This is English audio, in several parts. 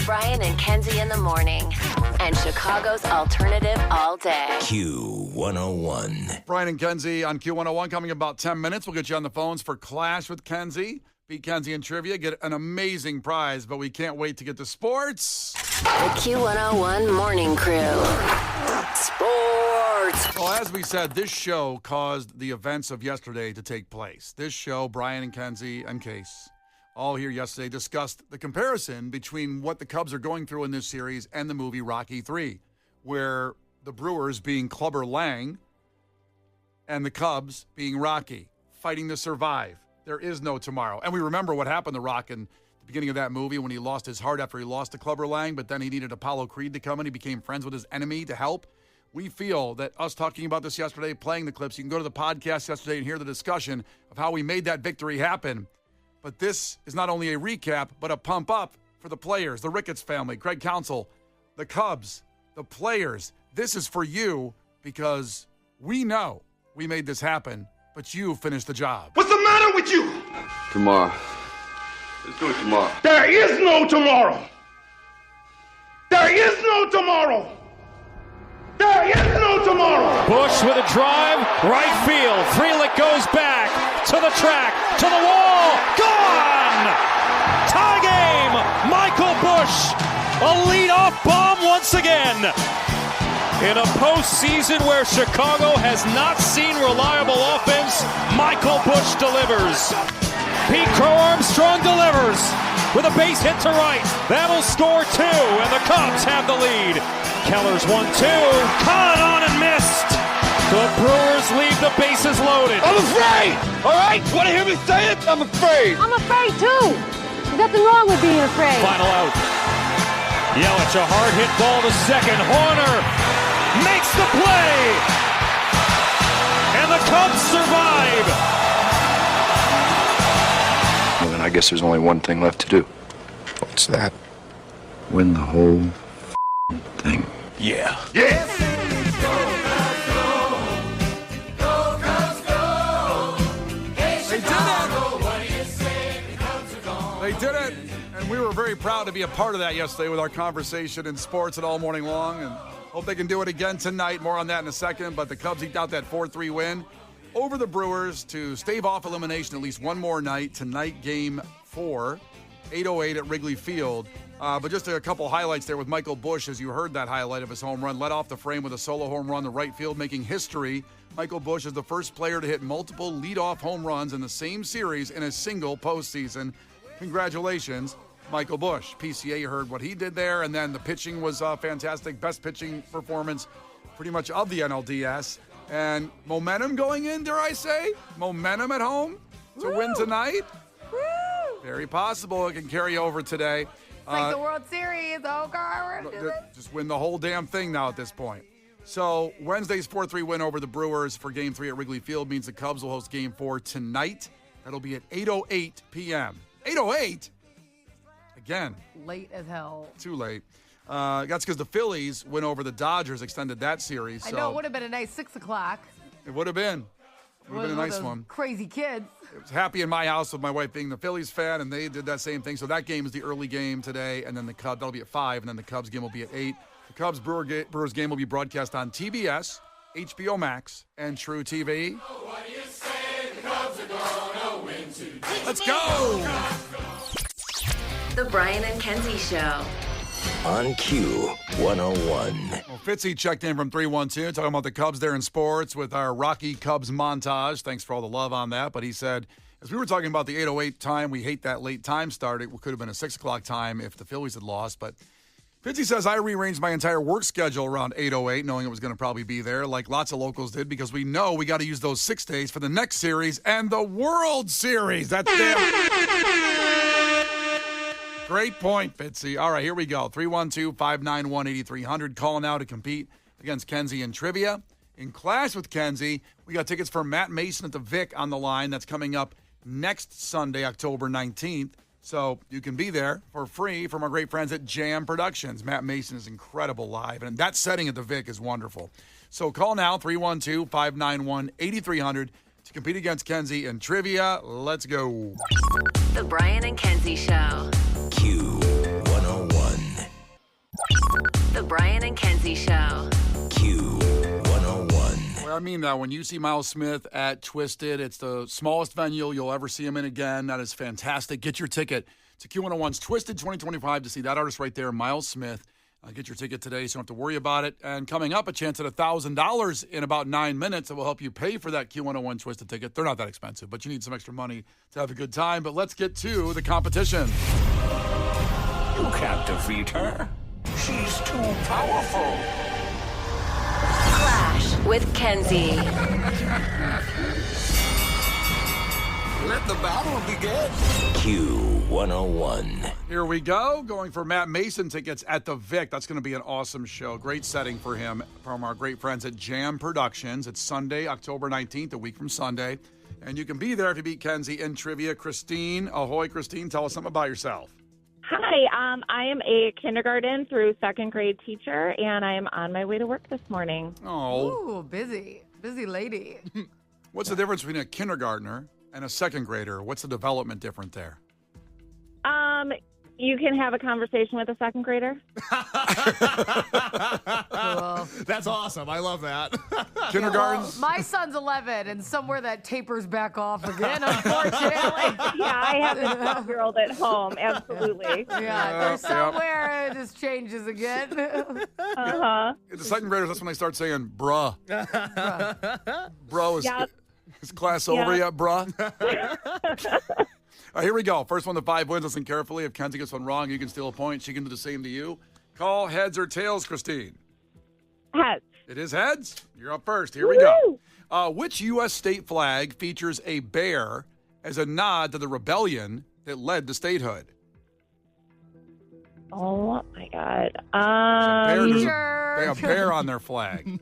Brian and Kenzie in the morning. And Chicago's alternative all day. Q101. Brian and Kenzie on Q101 coming in about 10 minutes. We'll get you on the phones for Clash with Kenzie. Beat Kenzie in trivia. Get an amazing prize, but we can't wait to get to sports. The Q101 Morning Crew. Sports. Well, as we said, this show caused the events of yesterday to take place. This show, Brian and Kenzie and Case, all here yesterday, discussed the comparison between what the Cubs are going through in this series and the movie Rocky III, where the Brewers being Clubber Lang and the Cubs being Rocky, fighting to survive. There is no tomorrow. And we remember what happened to Rock in the beginning of that movie when he lost his heart after he lost to Clubber Lang, but then he needed Apollo Creed to come in. He became friends with his enemy to help. We feel that us talking about this yesterday, playing the clips, you can go to the podcast yesterday and hear the discussion of how we made that victory happen. But this is not only a recap, but a pump up for the players, the Ricketts family, Craig Counsell, the Cubs, the players. This is for you because we know we made this happen, but you finished the job. What's the matter with you? Tomorrow. Let's do it tomorrow. There is no tomorrow. There is no tomorrow. There is no tomorrow. Bush with a drive, right field. Frelick goes back to the track, to the wall. Gone! Tie game! Michael Bush, a leadoff bomb once again. In a postseason where Chicago has not seen reliable offense, Michael Bush delivers. Pete Crow Armstrong delivers with a base hit to right. That'll score two, and the Cubs have the lead. Keller's 1-2, caught on and missed. The Brewers leave the bases loaded. I'm afraid. All right? Want to hear me say it? I'm afraid. I'm afraid too. There's nothing wrong with being afraid. Final out. Yelich, a hard hit ball to second. Horner makes the play. And the Cubs survive. Well, then I guess there's only one thing left to do. What's that? Win the whole thing. Yeah. Yes. They did it, and we were very proud to be a part of that yesterday with our conversation in sports and all morning long, and hope they can do it again tonight. More on that in a second, but the Cubs eked out that 4-3 win over the Brewers to stave off elimination at least one more night. Tonight, Game 4, 8:08 at Wrigley Field. But just a couple highlights there with Michael Bush, as you heard that highlight of his home run, led off the frame with a solo home run to right field, making history. Michael Bush is the first player to hit multiple leadoff home runs in the same series in a single postseason. Congratulations, Michael Bush. PCA heard what he did there, and then the pitching was fantastic. Best pitching performance pretty much of the NLDS. And momentum going in, dare I say? Momentum at home to win tonight? Woo! Very possible it can carry over today. It's like the World Series. Oh, God, we're doing it. Just win the whole damn thing now at this point. So Wednesday's 4-3 win over the Brewers for Game 3 at Wrigley Field means the Cubs will host Game 4 tonight. That'll be at 8:08 p.m. 8:08? Again. Late as hell. Too late. That's because the Phillies win over the Dodgers, extended that series. I know it would have been a nice 6 o'clock. It would have been. It would have been a nice one. Crazy kids. It was happy in my house with my wife being the Phillies fan, and they did that same thing. So that game is the early game today, and then the Cubs, that'll be at 5, and then the Cubs game will be at 8. The Cubs-Brewers game will be broadcast on TBS, HBO Max, and True TV. Let's go! The Brian and Kenzie Show. On Q101. Well, Fitzy checked in from 312, talking about the Cubs there in sports with our Rocky Cubs montage. Thanks for all the love on that. But he said, as we were talking about the 8:08 time, we hate that late time start. It could have been a 6 o'clock time if the Phillies had lost. But Fitzy says, I rearranged my entire work schedule around 8:08, knowing it was going to probably be there, like lots of locals did, because we know we got to use those 6 days for the next series and the World Series. That's damn... Great point, Fitzy. All right, here we go. 312-591-8300. Calling now to compete against Kenzie in trivia. In Clash with Kenzie, we got tickets for Matt Mason at the Vic on the line. That's coming up next Sunday, October 19th. So you can be there for free from our great friends at Jam Productions. Matt Mason is incredible live, and that setting at the Vic is wonderful. So call now, 312-591-8300 to compete against Kenzie in trivia. Let's go. The Brian and Kenzie Show. Q101. and Kenzie Show. Q101. Well, I mean that when you see Miles Smith at Twisted, it's the smallest venue you'll ever see him in again. That is fantastic. Get your ticket to Q101's Twisted 2025 to see that artist right there, Miles Smith. Get your ticket today so you don't have to worry about it. And coming up, a chance at $1,000 in about 9 minutes that will help you pay for that Q101 Twisted ticket. They're not that expensive, but you need some extra money to have a good time. But let's get to the competition. You can't defeat her. She's too powerful. Clash with Kenzie. Let the battle begin. Q101. Here we go. Going for Matt Mason tickets at the Vic. That's going to be an awesome show. Great setting for him from our great friends at Jam Productions. It's Sunday, October 19th, a week from Sunday. And you can be there if you beat Kenzie in trivia. Christine, ahoy, Christine. Tell us something about yourself. Hi, I am a kindergarten through second grade teacher, and I am on my way to work this morning. Oh. Ooh, busy lady. What's the difference between a kindergartner and a second grader? What's the development different there? You can have a conversation with a second grader. Cool. That's awesome. I love that. Kindergarten? Well, my son's 11, and somewhere that tapers back off again, unfortunately. Yeah, I have a 12-year-old at home. Absolutely. Yeah, there's somewhere it just changes again. Uh-huh. The second graders, that's when they start saying, bruh. Bro, is class over yet, bruh? All right, here we go. First one to 5 wins. Listen carefully. If Kenzie gets one wrong, you can steal a point. She can do the same to you. Call heads or tails, Christine. Heads. It is heads. You're up first. Here we go. Which U.S. state flag features a bear as a nod to the rebellion that led to statehood? Oh, my God. There's a bear on their flag.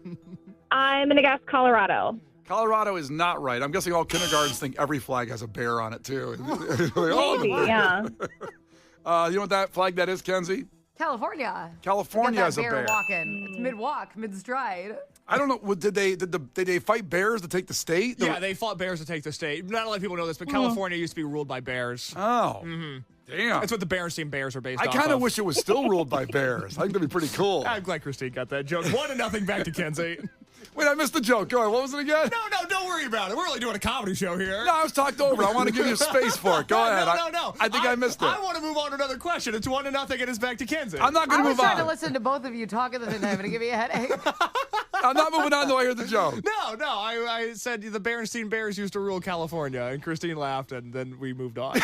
I'm going to guess Colorado. Colorado is not right. I'm guessing all kindergartens think every flag has a bear on it, too. Maybe, yeah. You know what that flag that is, Kenzie? California. California has a bear. Walking. It's mid-walk, mid-stride. I don't know. Did they fight bears to take the state? Yeah, they fought bears to take the state. Not a lot of people know this, but California used to be ruled by bears. Oh. Mm-hmm. Damn. That's what the Berenstein Bears are based off I kind of of. wish it was still ruled by bears. I think that'd be pretty cool. I'm glad Christine got that joke. 1-0 back to Kenzie. Wait, I missed the joke. Go on. What was it again? No, don't worry about it. We're only doing a comedy show here. No, I was talked over. I want to give you space for it. Go ahead. No. I think I missed it. I want to move on to another question. It's 1-0 and it's back to Kenzie. I'm not going I to was move trying on. to listen to both of you talk at the same time and give me a headache. I'm not moving on till I hear the joke. No. I said the Berenstein Bears used to rule California, and Christine laughed, and then we moved on.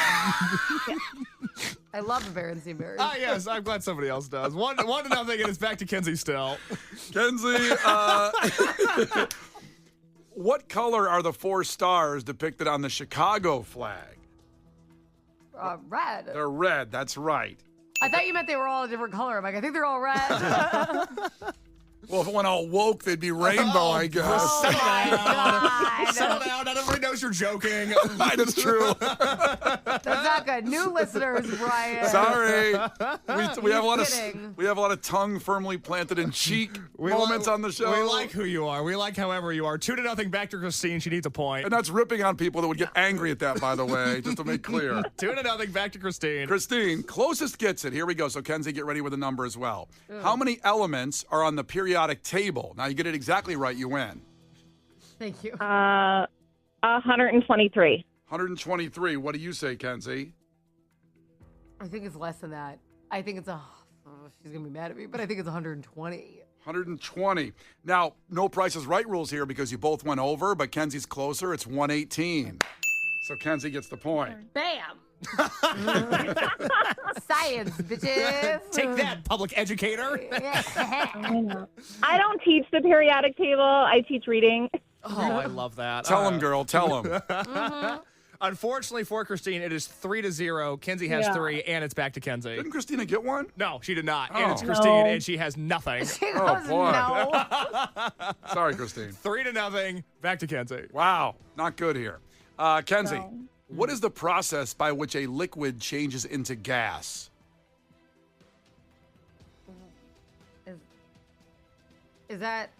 I love the Berenstein Bears. Ah, yes, I'm glad somebody else does. 1-0 and it's back to Kenzie still. Kenzie, what color are the 4 stars depicted on the Chicago flag? Red. They're red. That's right. I thought you meant they were all a different color. I'm like, I think they're all red. Well, if it went all woke, they'd be rainbow, I guess. Oh, my God. Settle down. Not everybody knows you're joking. That's true. That's not good. New listeners, Brian. Sorry. We have a lot kidding. of we have a lot of tongue firmly planted in cheek moments on the show. We like who you are. We like however you are. 2-0 back to Christine. She needs a point. And that's ripping on people that would get angry at that, by the way, just to make clear. 2-0 back to Christine. Christine, closest gets it. Here we go. So, Kenzie, get ready with a number as well. How many elements are on the periodic table? Now, you get it exactly right, you win. Thank you. 123. 123. What do you say, Kenzie? I think it's less than that. I think it's she's going to be mad at me, but I think it's 120. 120. Now, no Price is Right rules here because you both went over, but Kenzie's closer. It's 118. So Kenzie gets the point. Bam! Science, bitches. Take that, public educator. I don't teach the periodic table. I teach reading. Oh, I love that. Tell him, girl. Tell him. Unfortunately for Christine, it is 3-0. Kenzie has 3, and it's back to Kenzie. Didn't Christina get one? No, she did not. Oh. And it's Christine, and she has nothing. She Oh, goes, boy. no. Sorry, Christine. 3-0, back to Kenzie. Wow. Not good here. Kenzie, what is the process by which a liquid changes into gas? Is that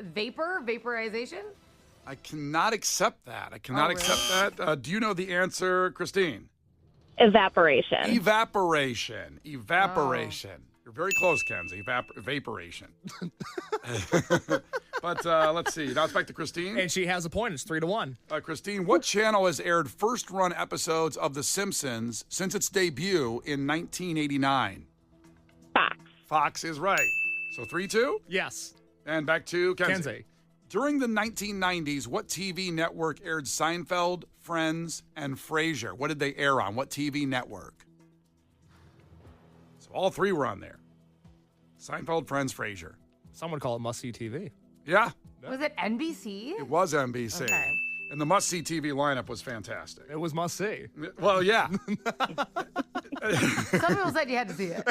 vaporization? I cannot accept that. I cannot accept that. Do you know the answer, Christine? Evaporation. Evaporation. You're very close, Kenzie. Vaporation. But let's see. Now it's back to Christine. And she has a point. It's 3-1. Christine, what channel has aired first-run episodes of The Simpsons since its debut in 1989? Fox. Fox is right. So 3-2? Yes. And back to Kenzie. Kenzie. During the 1990s, what TV network aired Seinfeld, Friends, and Frasier? What did they air on? What TV network? So all three were on there. Seinfeld, Friends, Frasier. Some would call it must-see TV. Yeah. Was it NBC? It was NBC. Okay. And the must-see TV lineup was fantastic. It was must-see. Well, yeah. Some people said you had to see it.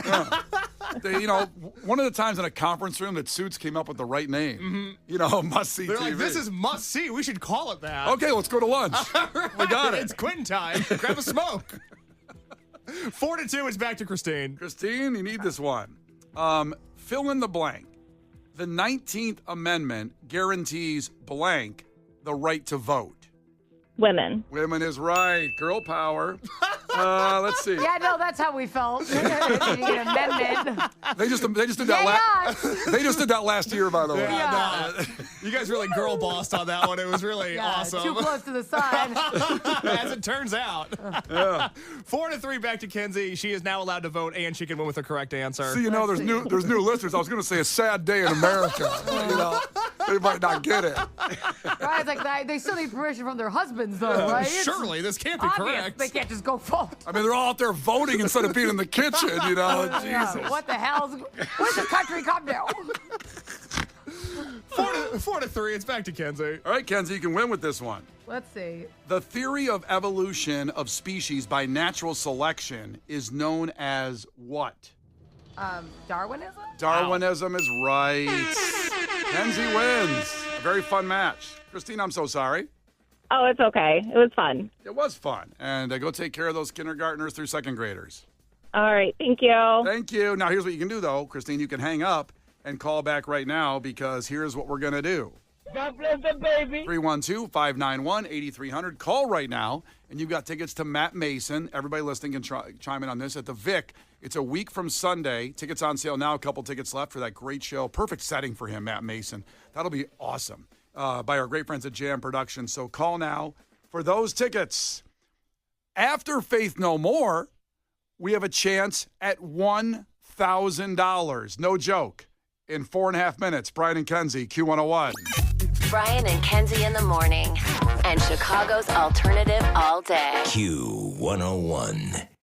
One of the times in a conference room that Suits came up with the right name. Must-see They're TV. like, this is must-see. We should call it that. Okay, let's go to lunch. We got it. It's Quentin time. Grab a smoke. 4-2, it's back to Christine. Christine, you need this one. Fill in the blank. The 19th Amendment guarantees blank the right to vote. Women. Women is right. Girl power. Let's see. Yeah, no, that's how we felt. An amendment. They just did that. They just did that last year, by the way. Yeah. No, you guys really girl bossed on that one. It was really awesome. Too close to the sun. As it turns out. Yeah. 4-3 back to Kenzie. She is now allowed to vote, and she can win with the correct answer. See, there's new listeners. I was going to say a sad day in America. They might not get it. Right, it's like they still need permission from their husbands, though, right? Surely this can't be correct. They can't just go vote. I mean, they're all out there voting instead of being in the kitchen. Yeah, Jesus. what the hell? Where's the country come now? 4-3. It's back to Kenzie. All right, Kenzie, you can win with this one. Let's see. The theory of evolution of species by natural selection is known as what? Darwinism? Darwinism is right. Kenzie wins. A very fun match. Christine, I'm so sorry. Oh, it's okay. It was fun. It was fun. And go take care of those kindergartners through second graders. All right. Thank you. Thank you. Now, here's what you can do, though. Christine, you can hang up and call back right now because here's what we're going to do. God bless the baby. 312-591-8300. Call right now, and you've got tickets to Matt Mason. Everybody listening can chime in on this. At the Vic, it's a week from Sunday. Tickets on sale now. A couple tickets left for that great show. Perfect setting for him, Matt Mason. That'll be awesome by our great friends at Jam Productions. So call now for those tickets. After Faith No More, we have a chance at $1,000. No joke. In 4.5 minutes, Brian and Kenzie, Q101. Brian and Kenzie in the morning. And Chicago's alternative all day. Q101.